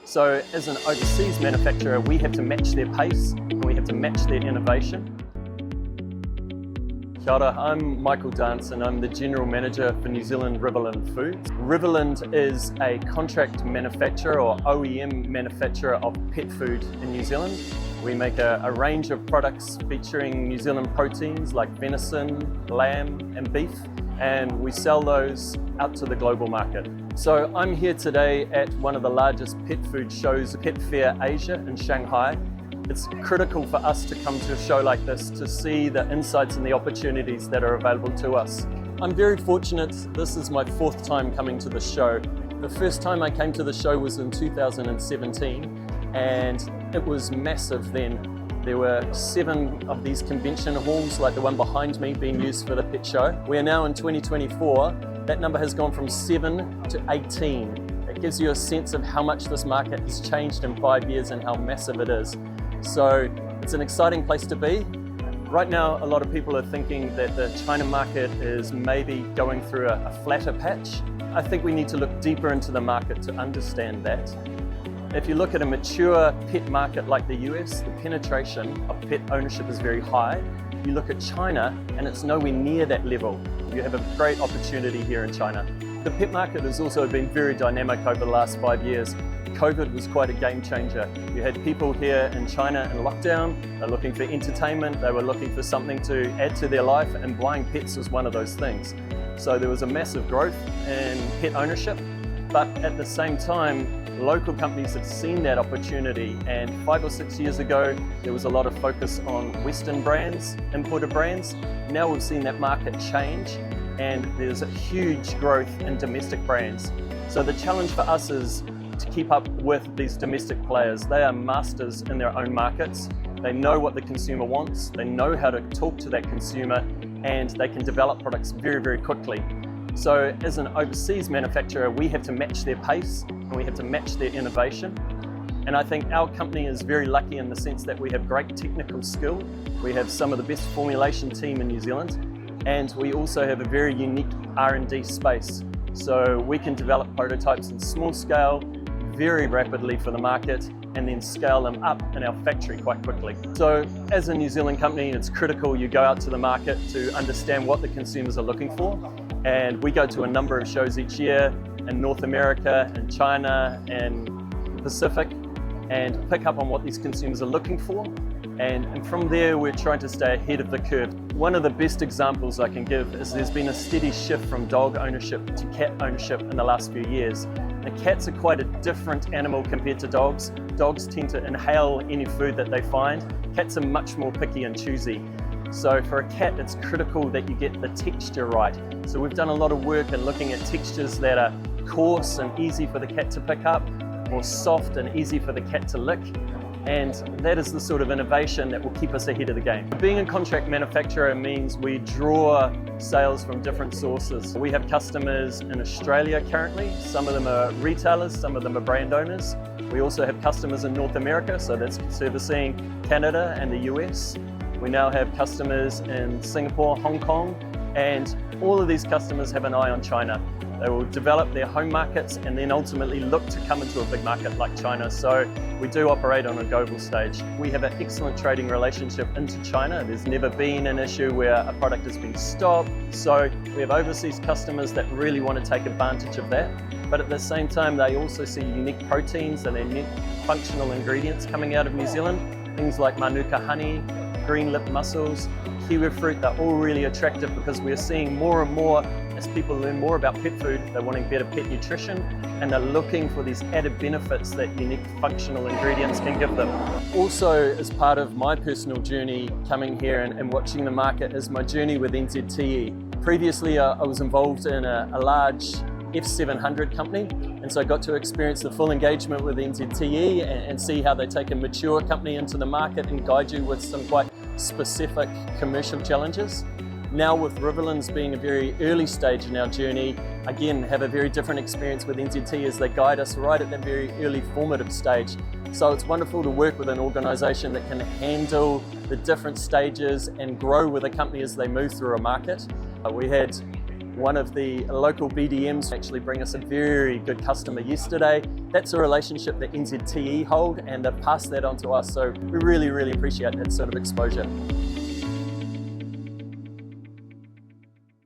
So as an overseas manufacturer, we have to match their pace and we have to match their innovation. Kia ora, I'm Michael Dance and I'm the General Manager for New Zealand Riverland Foods. Riverland is a contract manufacturer or OEM manufacturer of pet food in New Zealand. We make a range of products featuring New Zealand proteins like venison, lamb and beef, and we sell those out to the global market. So I'm here today at one of the largest pet food shows, Pet Fair Asia in Shanghai. It's critical for us to come to a show like this to see the insights and the opportunities that are available to us. I'm very fortunate. This is my fourth time coming to the show. The first time I came to the show was in 2017 and it was massive then. There were 7 of these convention halls like the one behind me being used for the pet show. We are now in 2024. That number has gone from 7 to 18. It gives you a sense of how much this market has changed in 5 years and how massive it is. So it's an exciting place to be. Right now, a lot of people are thinking that the China market is maybe going through a flatter patch. I think we need to look deeper into the market to understand that. If you look at a mature pet market like the US, the penetration of pet ownership is very high. You look at China and it's nowhere near that level. You have a great opportunity here in China. The pet market has also been very dynamic over the last 5 years. COVID was quite a game changer. You had people here in China in lockdown, they're looking for entertainment, they were looking for something to add to their life, and buying pets was one of those things. So there was a massive growth in pet ownership, but at the same time, local companies have seen that opportunity, and 5 or 6 years ago, there was a lot of focus on Western brands, imported brands. Now we've seen that market change, and there's a huge growth in domestic brands. So the challenge for us is to keep up with these domestic players. They are masters in their own markets. They know what the consumer wants, they know how to talk to that consumer, and they can develop products very, very quickly. So as an overseas manufacturer, we have to match their pace and we have to match their innovation. And I think our company is very lucky in the sense that we have great technical skill. We have some of the best formulation team in New Zealand, and we also have a very unique R&D space. So we can develop prototypes in small scale, very rapidly for the market, and then scale them up in our factory quite quickly. So as a New Zealand company, it's critical you go out to the market to understand what the consumers are looking for. And we go to a number of shows each year in North America, in China, and the Pacific, and pick up on what these consumers are looking for. And from there, we're trying to stay ahead of the curve. One of the best examples I can give is there's been a steady shift from dog ownership to cat ownership in the last few years. Now, cats are quite a different animal compared to dogs. Dogs tend to inhale any food that they find. Cats are much more picky and choosy. So for a cat, it's critical that you get the texture right. So we've done a lot of work in looking at textures that are coarse and easy for the cat to pick up, or soft and easy for the cat to lick. And that is the sort of innovation that will keep us ahead of the game. Being a contract manufacturer means we draw sales from different sources. We have customers in Australia currently. Some of them are retailers, some of them are brand owners. We also have customers in North America, so that's servicing Canada and the US. We now have customers in Singapore, Hong Kong, and all of these customers have an eye on China. They will develop their home markets and then ultimately look to come into a big market like China. So we do operate on a global stage. We have an excellent trading relationship into China. There's never been an issue where a product has been stopped. So we have overseas customers that really want to take advantage of that. But at the same time, they also see unique proteins and unique functional ingredients coming out of New Zealand. Things like Manuka honey, green lip mussels, kiwi fruit, they're all really attractive because we're seeing more and more as people learn more about pet food, they're wanting better pet nutrition and they're looking for these added benefits that unique functional ingredients can give them. Also, as part of my personal journey coming here and watching the market is my journey with NZTE. Previously, I was involved in a large F700 company, and so I got to experience the full engagement with NZTE and see how they take a mature company into the market and guide you with some quite specific commercial challenges. Now with Riverlands being a very early stage in our journey, again have a very different experience with NZTE as they guide us right at that very early formative stage. So it's wonderful to work with an organisation that can handle the different stages and grow with a company as they move through a market. We had one of the local BDMs actually bring us a very good customer yesterday. That's a relationship that NZTE hold, and they've passed that on to us, so we really, really appreciate that sort of exposure.